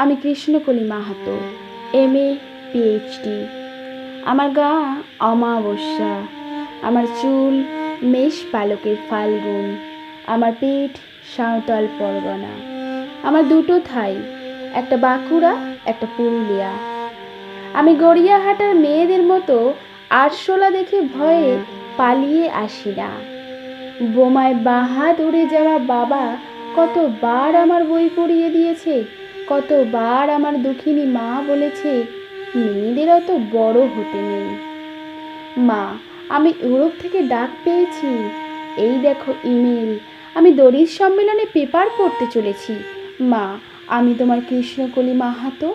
আমি Krishnakoli Mahato, MA PhD। আমার গা অমাবস্যা, আমার চুল মেষ পালকের ফাল্গুন, আমার পেট সাঁওতাল পরগনা, আমার দুটো থাই, একটা বাঁকুড়া একটা পুরুলিয়া। আমি গড়িয়াহাটার মেয়েদের মতো আরশোলা দেখে ভয়ে পালিয়ে আসি না। বোমায় বাহাত উড়ে যাওয়া বাবা কতবার আমার বই পড়িয়ে দিয়েছে, কতবার আমার দুঃখিনী মা বলেছে মেয়েদের অত বড় হতে নেই। মা, আমি ইউরোপ থেকে ডাক পেয়েছি, এই দেখো ইমেল, আমি দড়ির সম্মেলনে পেপার পড়তে চলেছি। মা, আমি তোমার কৃষ্ণকলি মাহাতো,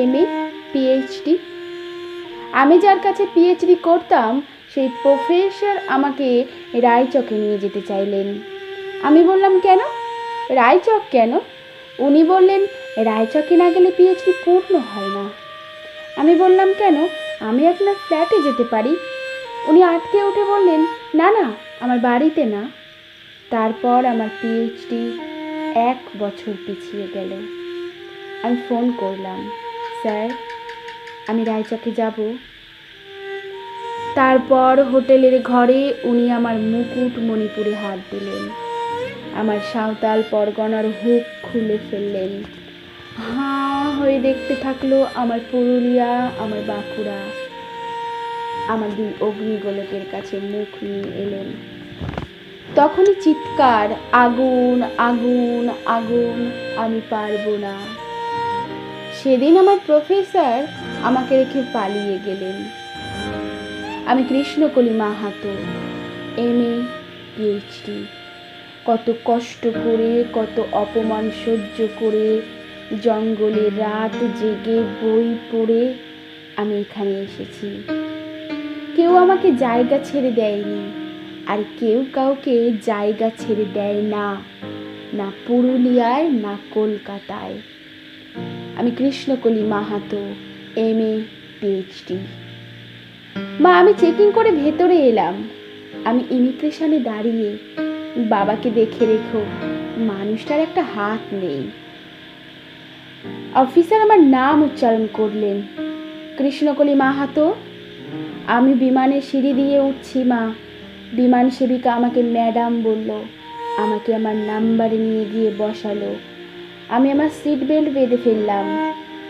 MA PhD। আমি যার কাছে PhD করতাম সেই প্রফেসর আমাকে রায়চকে নিয়ে যেতে চাইলেন। আমি বললাম কেন, রায়চক কেন? উনি বললেন রায়চকে না গেলে PhD পূর্ণ হয় না। আমি বললাম কেন, আমি আপনার ফ্ল্যাটে যেতে পারি। উনি আটকে উঠে বললেন না না, আমার বাড়িতে না। তারপর আমার PhD 1 বছর পিছিয়ে গেল। আমি ফোন করলাম, স্যার আমি রায়চকে যাব। তারপর হোটেলের ঘরে উনি আমার মুকুট মণিপুরে হাত দিলেন, আমার সাঁওতাল পরগনার হুক খুলে ফেললেন। হাঁ হয়ে দেখতে থাকলো আমার পুরুলিয়া, আমার বাঁকুড়া। আমার 2 অগ্নিগোলকের কাছে মুখ নিয়ে এলেন। তখনই চিৎকার, আগুন আগুন আগুন, আমি পারবো না। সেদিন আমার প্রফেসর আমাকে রেখে পালিয়ে গেলেন। আমি কৃষ্ণকলি মাহাতো, MA PhD। কত কষ্ট করে, কত অপমান সহ্য করে, জঙ্গলে রাত জেগে বই পড়ে আমি এখানে এসেছি। কেউ আমাকে জায়গা ছেড়ে দেয়নি, আর কেউ কাউকে জায়গা ছেড়ে দেয় না, না পুরুলিয়ায় না কলকাতায়। আমি কৃষ্ণকলি মাহাতো, MA PhD। মা, আমি চেকিং করে ভেতরে এলাম। আমি ইমিগ্রেশনে দাঁড়িয়ে, বাবাকে দেখে রেখো, মানুষটার একটা হাত নেই। অফিসার আমার নাম উচ্চারণ করলেন, কৃষ্ণকলি মাহাতো। আমি বিমানের সিঁড়ি দিয়ে উঠছি মা। বিমান সেবিকা আমাকে ম্যাডাম বলল, আমাকে আমার নাম্বারে নিয়ে গিয়ে বসালো। আমি আমার সিট বেল্ট বেঁধে ফেললাম।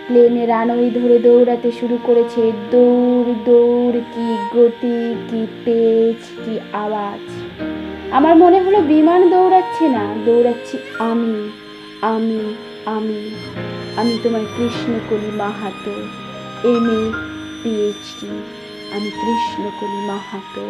প্লেনে রানওয়ে ধরে দৌড়াতে শুরু করেছে। দৌড় দৌড়, কি গতি, কি তেজ, কি আওয়াজ! আমার মনে হলো বিমান দৌড়াচ্ছে না, দৌড়াচ্ছি আমি। আমি আমি আমি তোমার কৃষ্ণকলি মাহাতো, MA PhD। আমি কৃষ্ণকলি মাহাতো।